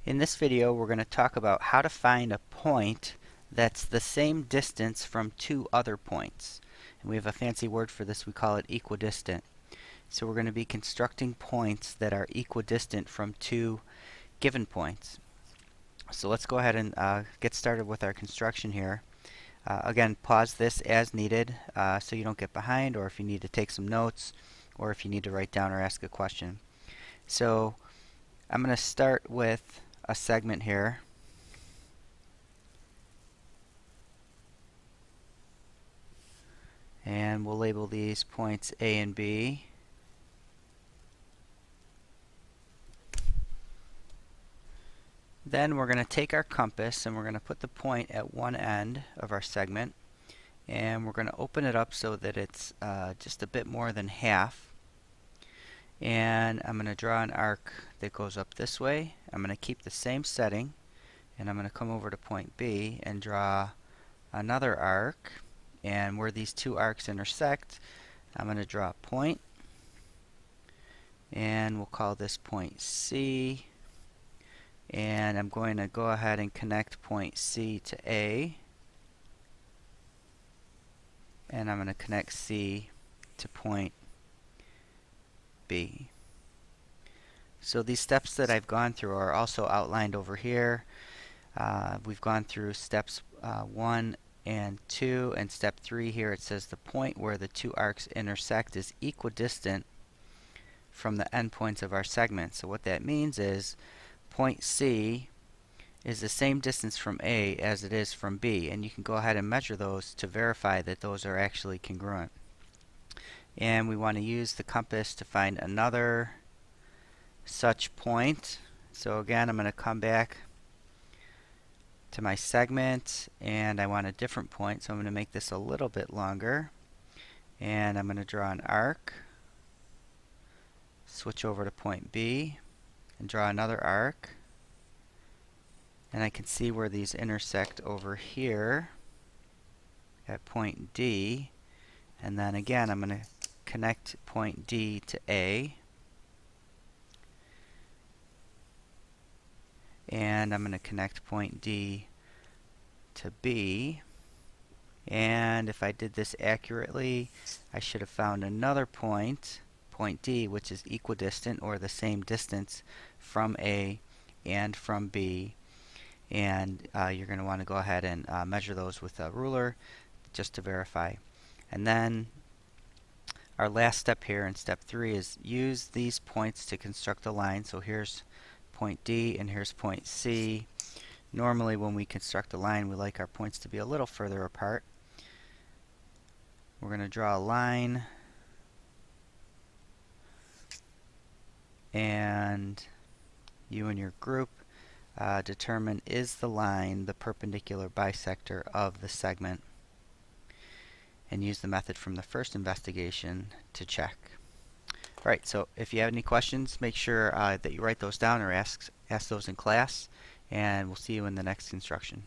In this video, we're going to talk about how to find a point that's the same distance from two other points. And we have a fancy word for this. We call it equidistant. So we're going to be constructing points that are equidistant from two given points. So let's go ahead and get started with our construction here. Again, pause this as needed so you don't get behind, or if you need to take some notes, or if you need to write down or ask a question. So I'm going to start with a segment here. And we'll label these points A and B. Then we're going to take our compass and we're going to put the point at one end of our segment. And we're going to open it up so that it's just a bit more than half. And I'm going to draw an arc that goes up this way. I'm going to keep the same setting. And I'm going to come over to point B and draw another arc. And where these two arcs intersect, I'm going to draw a point. And we'll call this point C. And I'm going to go ahead and connect point C to A. And I'm going to connect C to point B. So these steps that I've gone through are also outlined over here. We've gone through steps 1 and 2, and step 3 here it says the point where the two arcs intersect is equidistant from the endpoints of our segment. So what that means is point C is the same distance from A as it is from B, and you can go ahead and measure those to verify that those are actually congruent. And we want to use the compass to find another such point. So again, I'm going to come back to my segment and I want a different point, so I'm going to make this a little bit longer, and I'm going to draw an arc, switch over to point B and draw another arc, and I can see where these intersect over here at point D. And then again, I'm going to connect point D to A, and I'm going to connect point D to B. And if I did this accurately, I should have found another point, point D, which is equidistant, or the same distance from A and from B. And you're going to want to go ahead and measure those with a ruler just to verify. And then our last step here in step 3 is use these points to construct a line. So here's point D and here's point C. Normally when we construct a line, we like our points to be a little further apart. We're going to draw a line, and you and your group determine, is the line the perpendicular bisector of the segment, and use the method from the first investigation to check. Alright, so if you have any questions, make sure that you write those down or ask those in class, and we'll see you in the next construction.